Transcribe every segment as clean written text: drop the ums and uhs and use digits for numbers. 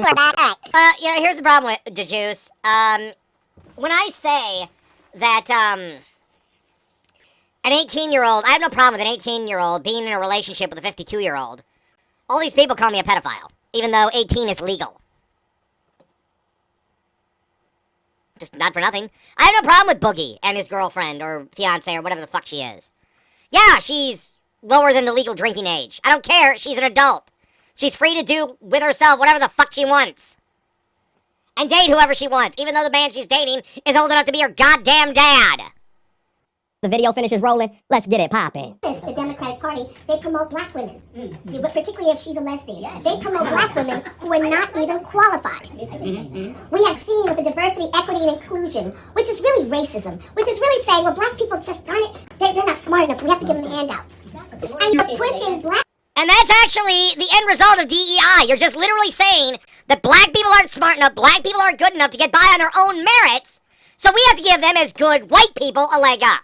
we're back. All right. Here's the problem with DeJuice. When I say that, an 18-year-old, I have no problem with an 18-year-old being in a relationship with a 52-year-old. All these people call me a pedophile, even though 18 is legal. Just not for nothing. I have no problem with Boogie and his girlfriend or fiance or whatever the fuck she is. Yeah, she's lower than the legal drinking age. I don't care. She's an adult. She's free to do with herself whatever the fuck she wants. And date whoever she wants, even though the man she's dating is old enough to be her goddamn dad. The video finishes rolling. Let's get it popping. The Democratic Party, they promote black women, particularly if she's a lesbian. They promote black women who are not even qualified. We have seen with the diversity, equity, and inclusion, which is really racism, which is really saying, well, black people just aren't, they're not smart enough, so we have to give them handouts. And you're pushing black... And that's actually the end result of DEI. You're just literally saying that black people aren't smart enough, black people aren't good enough to get by on their own merits, so we have to give them as good white people a leg up.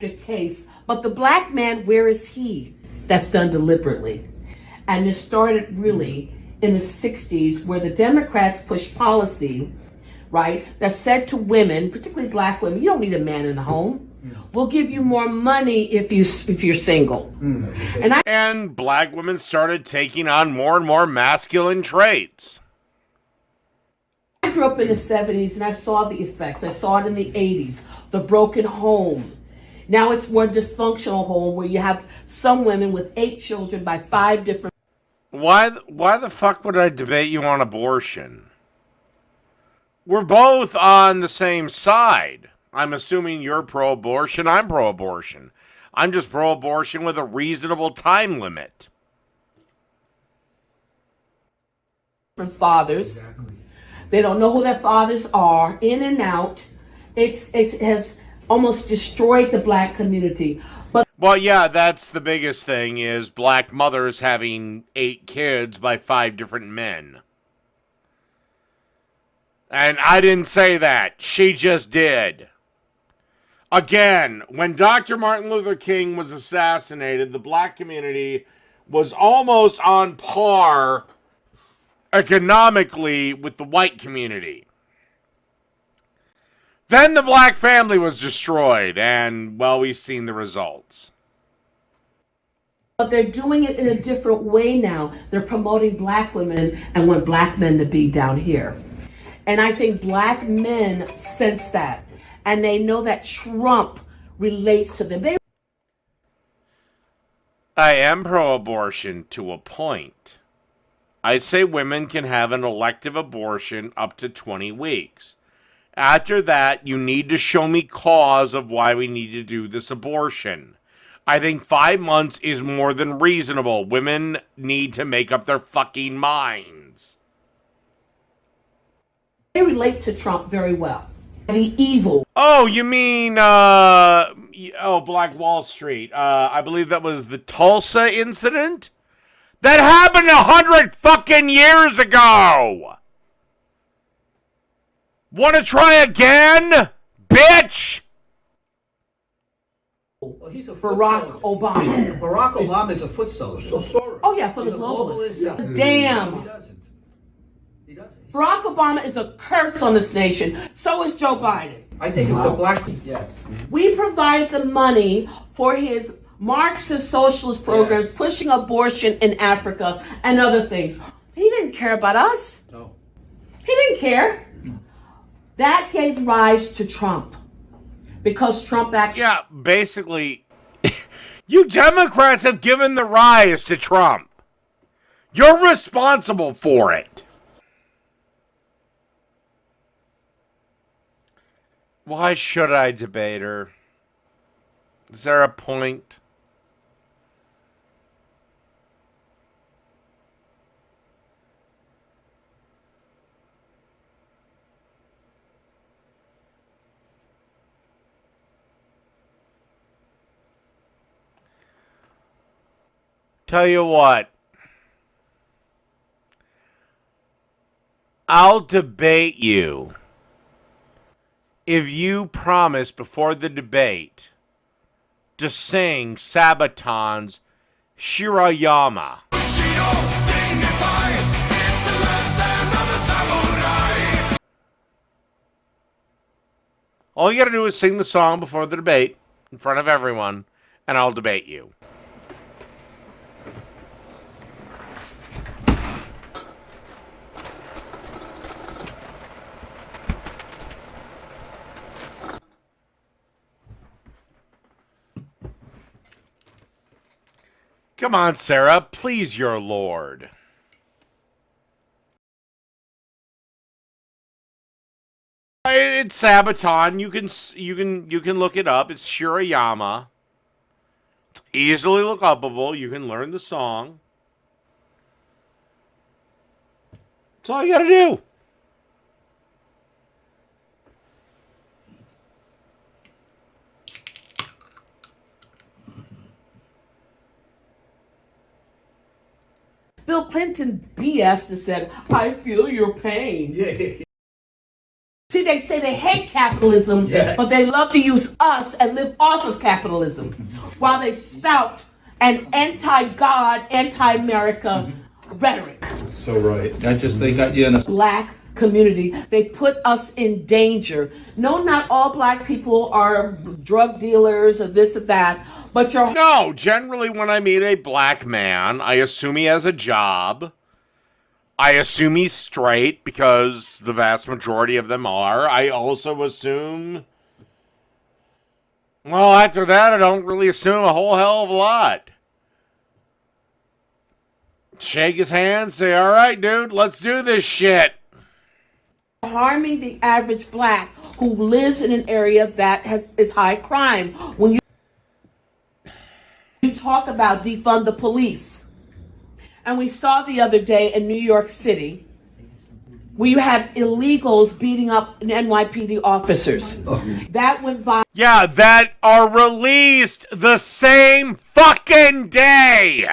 Case, but the black man, where is he? That's done deliberately. And it started really in the 60s where the Democrats pushed policy, right, that said to women, particularly black women, you don't need a man in the home. We'll give you more money if you're single. And black women started taking on more and more masculine traits. I grew up in the 70s and I saw the effects. I saw it in the 80s, the broken home. Now it's more dysfunctional home where you have some women with 8 children by 5 different... Why the fuck would I debate you on abortion? We're both on the same side. I'm assuming you're pro-abortion, I'm pro-abortion. I'm just pro-abortion with a reasonable time limit. Fathers. They don't know who their fathers are, in and out. It has almost destroyed the black community. But well, yeah, that's the biggest thing, is black mothers having 8 kids by 5 different men. And I didn't say that. She just did. Again, when Dr. Martin Luther King was assassinated, the black community was almost on par economically with the white community. Then the black family was destroyed, and, well, we've seen the results. But they're doing it in a different way now. They're promoting black women and want black men to be down here. And I think black men sense that. And they know that Trump relates to them. I am pro-abortion to a point. I'd say women can have an elective abortion up to 20 weeks. After that, you need to show me cause of why we need to do this abortion. I think 5 months is more than reasonable. Women need to make up their fucking minds. They relate to Trump very well. The evil. Oh, you mean, Black Wall Street. I believe that was the Tulsa incident? That happened 100 fucking years ago! Want to try again, bitch? Well, he's a Barack Obama. Barack Obama is a foot soldier. Oh yeah, for the globalists. Yeah. Damn. He doesn't. He doesn't. Barack Obama is a curse on this nation. So is Joe Biden. I think if the black... Yes. We provided the money for his Marxist socialist programs, Yes. pushing abortion in Africa and other things. He didn't care about us. No. He didn't care. That gave rise to Trump. Because Trump actually... Yeah, basically, you Democrats have given the rise to Trump. You're responsible for it. Why should I debate her? Is there a point? Tell you what, I'll debate you if you promise before the debate to sing Sabaton's Shirayama. All you gotta do is sing the song before the debate in front of everyone, and I'll debate you. Come on, Sarah, please your lord. It's Sabaton. You can look it up. It's Shirayama. It's easily lookupable. You can learn the song. That's all you gotta do. Bill Clinton BS that said, I feel your pain. See, they say they hate capitalism, but they love to use us and live off of capitalism while they spout an anti-God, anti-America rhetoric. So right. They got you in a Black community, they put us in danger. No, not all black people are drug dealers or this or that, but No, generally when I meet a black man, I assume he has a job. I assume he's straight because the vast majority of them are. I also assume... Well, after that, I don't really assume a whole hell of a lot. Shake his hand, say, all right, dude, let's do this shit. harming the average black who lives in an area that is high crime. When you talk about defund the police, and we saw the other day in New York City, where you had illegals beating up NYPD officers. That went viral. Yeah, that are released the same fucking day.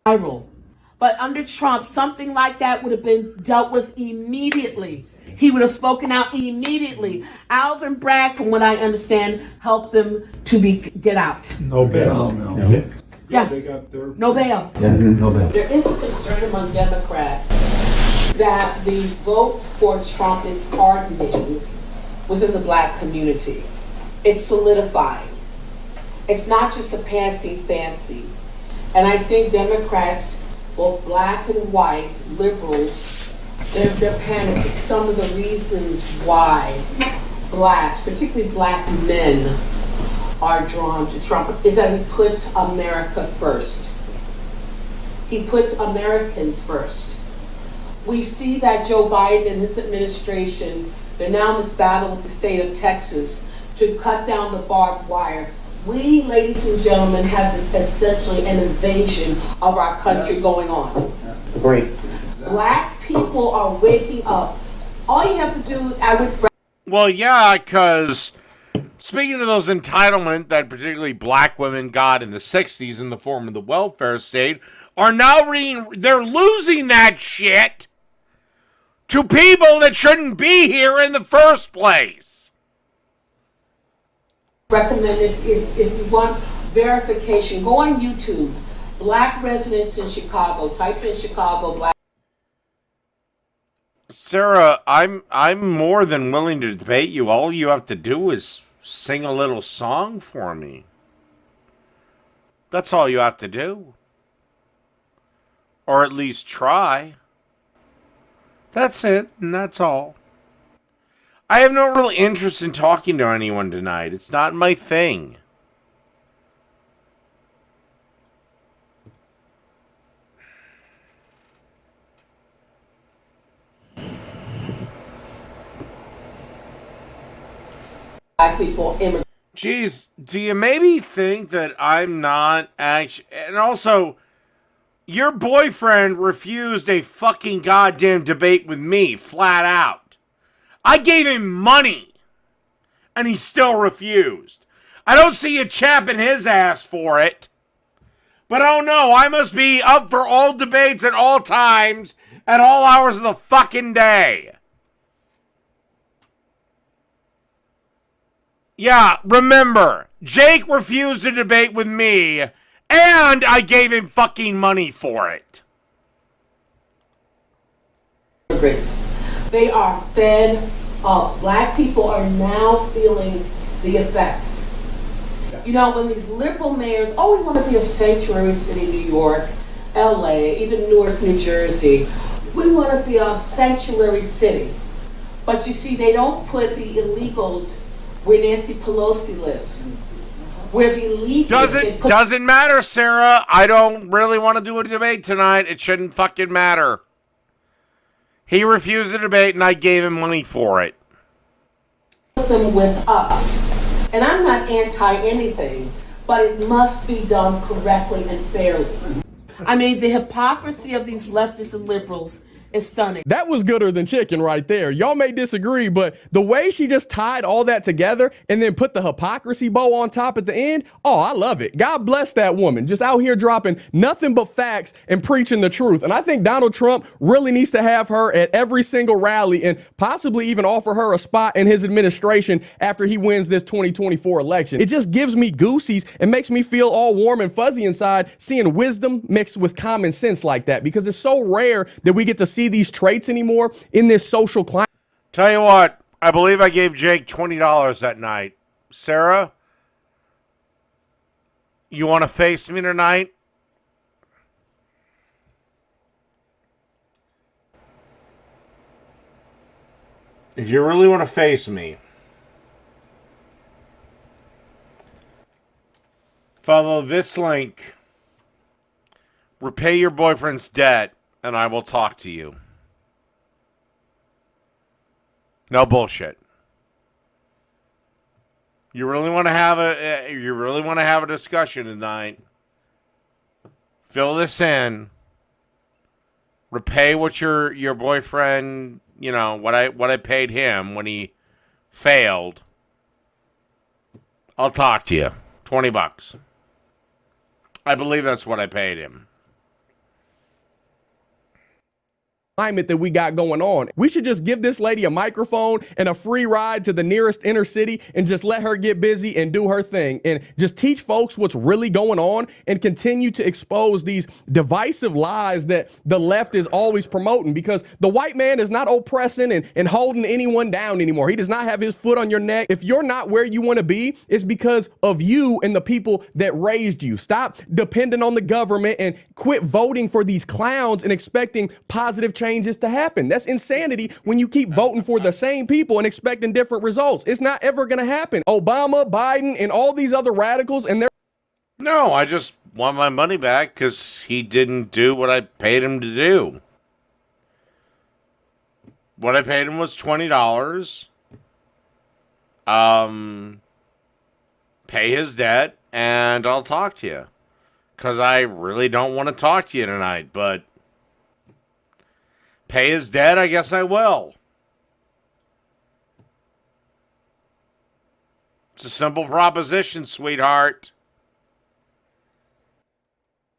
But under Trump, something like that would have been dealt with immediately. He would have spoken out immediately. Alvin Bragg, from what I understand, helped them to get out. no bail. No. Yeah, They got their no bail. Yeah, no bail. There is a concern among Democrats that the vote for Trump is hardening within the black community. It's solidifying. It's not just a passing fancy. And I think Democrats, both black and white, liberals, they're panicking. Some of the reasons why blacks, particularly black men, are drawn to Trump is that he puts America first. He puts Americans first. We see that Joe Biden and his administration, they're now in this battle with the state of Texas to cut down the barbed wire. We, ladies and gentlemen, have essentially an invasion of our country going on. Great. Black people are waking up. All you have to do, I would... Well, yeah, because speaking of those entitlement that particularly black women got in the 60s in the form of the welfare state, are now they're losing that shit to people that shouldn't be here in the first place. Recommend if you want verification, go on YouTube. Black residents in Chicago. Type in Chicago black. Sarah, I'm more than willing to debate you. All you have to do is sing a little song for me. That's all you have to do. Or at least try. That's it, and that's all. I have no real interest in talking to anyone tonight. It's not my thing. Black people immigrate. Jeez, do you maybe think that I'm not actually... And also, your boyfriend refused a fucking goddamn debate with me, flat out. I gave him money, and he still refused. I don't see you chapping his ass for it. But oh no, I must be up for all debates at all times, at all hours of the fucking day. Yeah, remember, Jake refused to debate with me, and I gave him fucking money for it. They are fed up. Black people are now feeling the effects. You know, when these liberal mayors, we want to be a sanctuary city, New York, LA, even Newark, New Jersey. We want to be a sanctuary city. But you see, they don't put the illegals where Nancy Pelosi lives. Where the illegals... Doesn't matter, Sarah. I don't really want to do a debate tonight. It shouldn't fucking matter. He refused to debate, and I gave him money for it. Put them with us. And I'm not anti-anything, but it must be done correctly and fairly. I mean, the hypocrisy of these leftists and liberals is stunning. That was gooder than chicken right there. Y'all may disagree, but the way she just tied all that together and then put the hypocrisy bow on top at the end, I love it. God bless that woman. Just out here dropping nothing but facts and preaching the truth. And I think Donald Trump really needs to have her at every single rally and possibly even offer her a spot in his administration after he wins this 2024 election. It just gives me goosies and makes me feel all warm and fuzzy inside seeing wisdom mixed with common sense like that, because it's so rare that we get to see these traits anymore in this social climate. Tell you what, I believe I gave Jake $20 that night. Sarah, you want to face me tonight? If you really want to face me, follow this link, repay your boyfriend's debt, and I will talk to you. No bullshit. You really want to have a discussion tonight? Fill this in. Repay what your boyfriend, what I paid him when he failed. I'll talk to you. $20. I believe that's what I paid him. That we got going on. We should just give this lady a microphone and a free ride to the nearest inner city and just let her get busy and do her thing and just teach folks what's really going on and continue to expose these divisive lies that the left is always promoting, because the white man is not oppressing and holding anyone down anymore. He does not have his foot on your neck. If you're not where you want to be, it's because of you and the people that raised you. Stop depending on the government and quit voting for these clowns and expecting positive changes to happen. That's insanity when you keep voting for the same people and expecting different results. It's not ever going to happen. Obama, Biden, and all these other radicals and their... No, I just want my money back because he didn't do what I paid him to do. What I paid him was $20. Pay his debt, and I'll talk to you. Because I really don't want to talk to you tonight, but pay his debt, I guess I will. It's a simple proposition, sweetheart.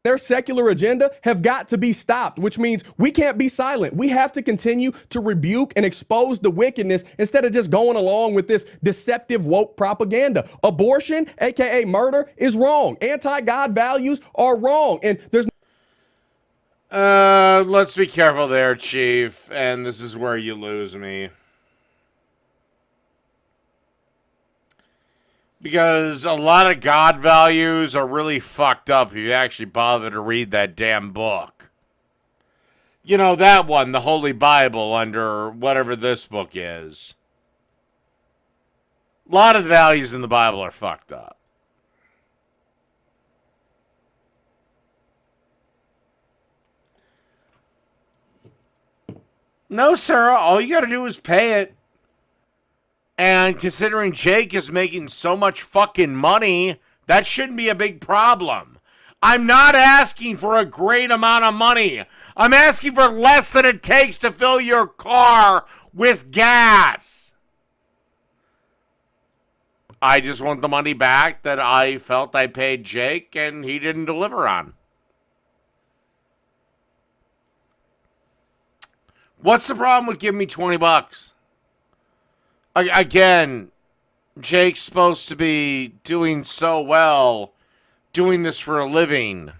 Their secular agenda have got to be stopped, which means we can't be silent. We have to continue to rebuke and expose the wickedness instead of just going along with this deceptive woke propaganda. Abortion, aka murder, is wrong. Anti-God values are wrong. And there's let's be careful there, Chief, and this is where you lose me. Because a lot of God values are really fucked up if you actually bother to read that damn book. You know, that one, the Holy Bible, under whatever this book is. A lot of the values in the Bible are fucked up. No, Sarah, all you gotta do is pay it. And considering Jake is making so much fucking money, that shouldn't be a big problem. I'm not asking for a great amount of money. I'm asking for less than it takes to fill your car with gas. I just want the money back that I felt I paid Jake and he didn't deliver on. What's the problem with giving me $20? Again, Jake's supposed to be doing so well, doing this for a living.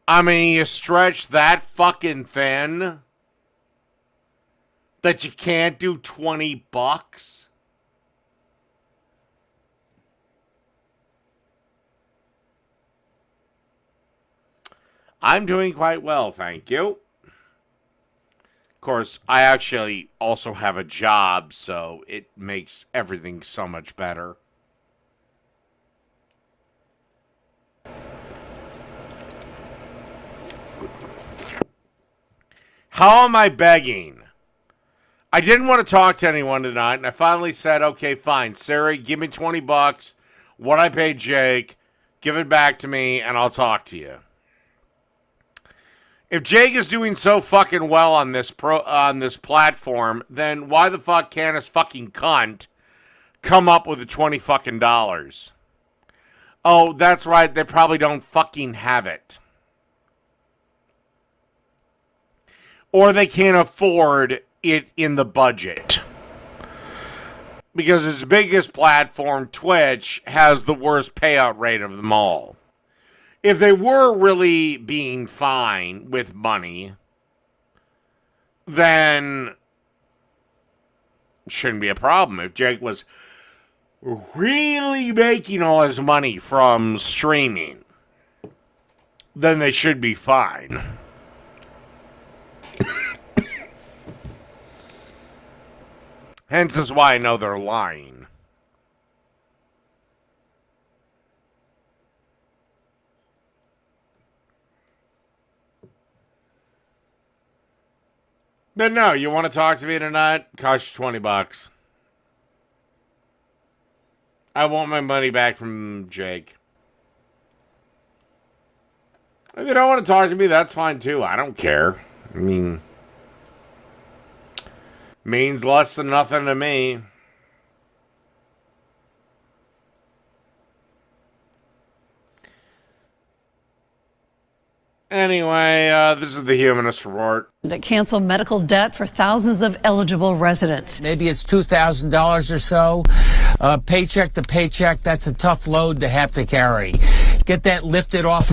I mean, you stretch that fucking thin that you can't do $20? I'm doing quite well, thank you. Of course, I actually also have a job, so it makes everything so much better. How am I begging? I didn't want to talk to anyone tonight, and I finally said, okay, fine. Siri, give me $20. What I paid Jake, give it back to me, and I'll talk to you. If Jake is doing so fucking well on this platform, then why the fuck can't his fucking cunt come up with the $20 fucking dollars? Oh, that's right. They probably don't fucking have it. Or they can't afford it in the budget. Because his biggest platform, Twitch, has the worst payout rate of them all. If they were really being fine with money, then it shouldn't be a problem. If Jake was really making all his money from streaming, then they should be fine. Hence is why I know they're lying. But no, you want to talk to me tonight? Cost you $20. I want my money back from Jake. If you don't want to talk to me, that's fine too. I don't care. I mean, means less than nothing to me. Anyway, this is the Humanist Report. To cancel medical debt for thousands of eligible residents. Maybe it's $2,000 or so. Paycheck to paycheck, that's a tough load to have to carry. Get that lifted off.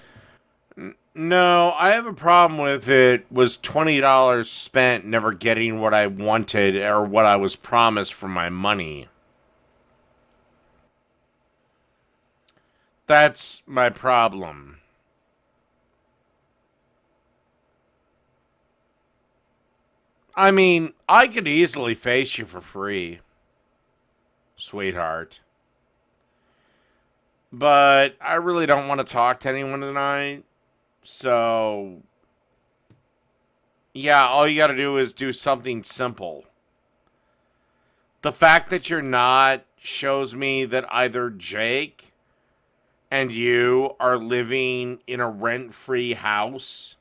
No, I have a problem with it. Was $20 spent never getting what I wanted or what I was promised for my money. That's my problem. I mean, I could easily face you for free, sweetheart. But I really don't want to talk to anyone tonight. So, yeah, all you got to do is do something simple. The fact that you're not shows me that either Jake and you are living in a rent-free house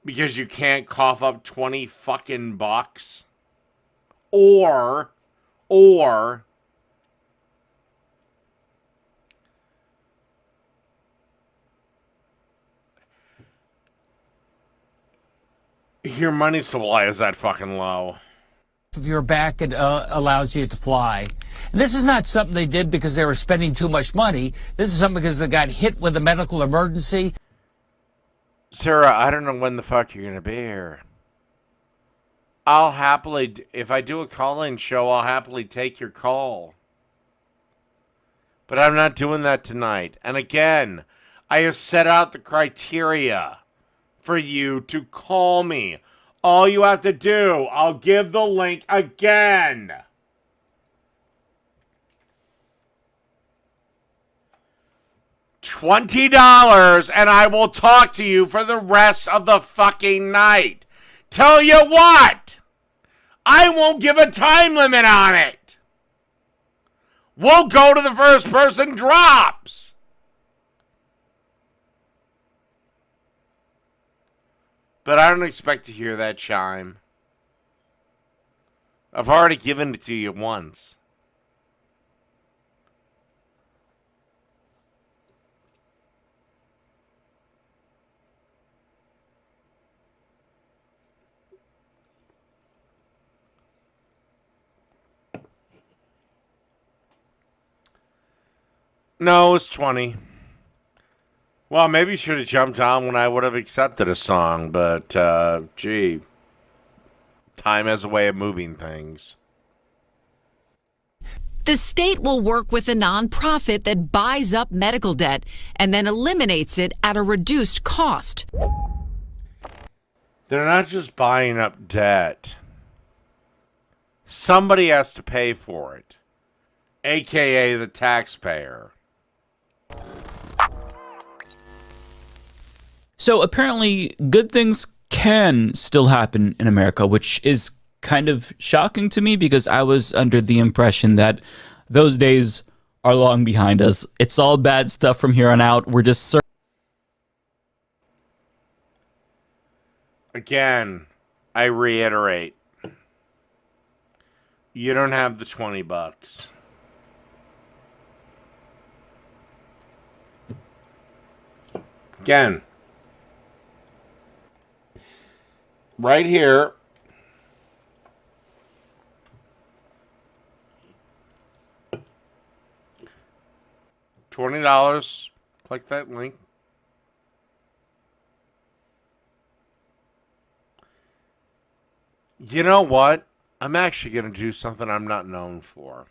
because you can't cough up 20 fucking bucks, or your money supply is that fucking low. Of your back, it allows you to fly. And this is not something they did because they were spending too much money. This is something because they got hit with a medical emergency. Sarah, I don't know when the fuck you're going to be here. I'll happily, if I do a call-in show, I'll happily take your call. But I'm not doing that tonight. And again, I have set out the criteria for you to call me. All you have to do, I'll give the link again. $20 and I will talk to you for the rest of the fucking night. Tell you what, I won't give a time limit on it. We'll go to the first person drops. But I don't expect to hear that chime. I've already given it to you once. No, it's 20. Well, maybe you should have jumped on when I would have accepted a song, but, gee, time has a way of moving things. The state will work with a nonprofit that buys up medical debt and then eliminates it at a reduced cost. They're not just buying up debt. Somebody has to pay for it, a.k.a. the taxpayer. So apparently good things can still happen in America, which is kind of shocking to me because I was under the impression that those days are long behind us. It's all bad stuff from here on out. We're just Again, I reiterate, you don't have the $20. Again, right here, $20. Click that link. You know what? I'm actually going to do something I'm not known for.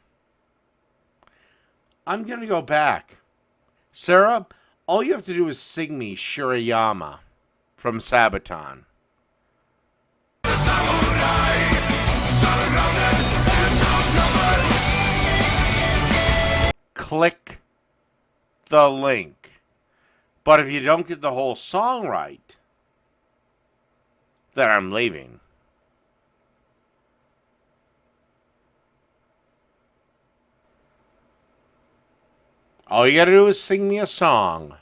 I'm going to go back. Sarah, all you have to do is sing me Shirayama from Sabaton. Click the link. But if you don't get the whole song right, then I'm leaving. All you gotta do is sing me a song.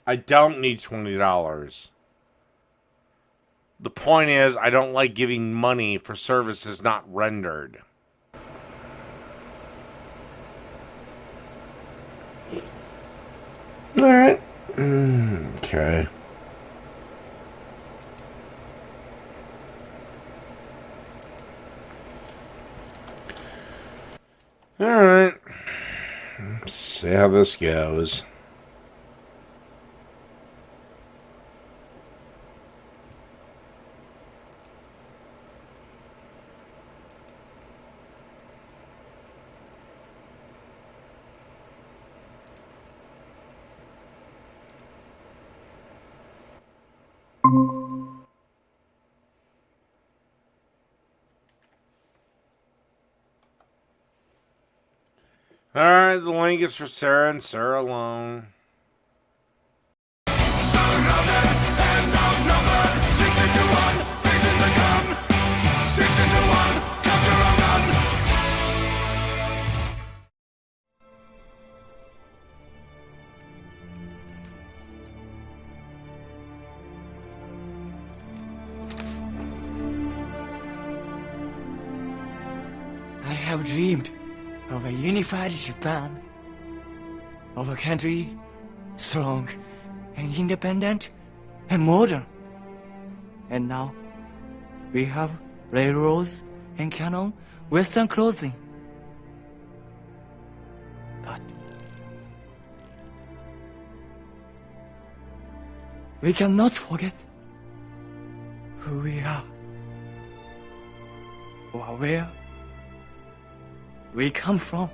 I don't need $20. The point is, I don't like giving money for services not rendered. Alright. Okay. Alright. Let's see how this goes. Alright, the link is for Sarah and Sarah alone. I have dreamed of a unified Japan, of a country strong and independent and modern. And now we have railroads and cannon, Western clothing. But we cannot forget who we are or where we come from.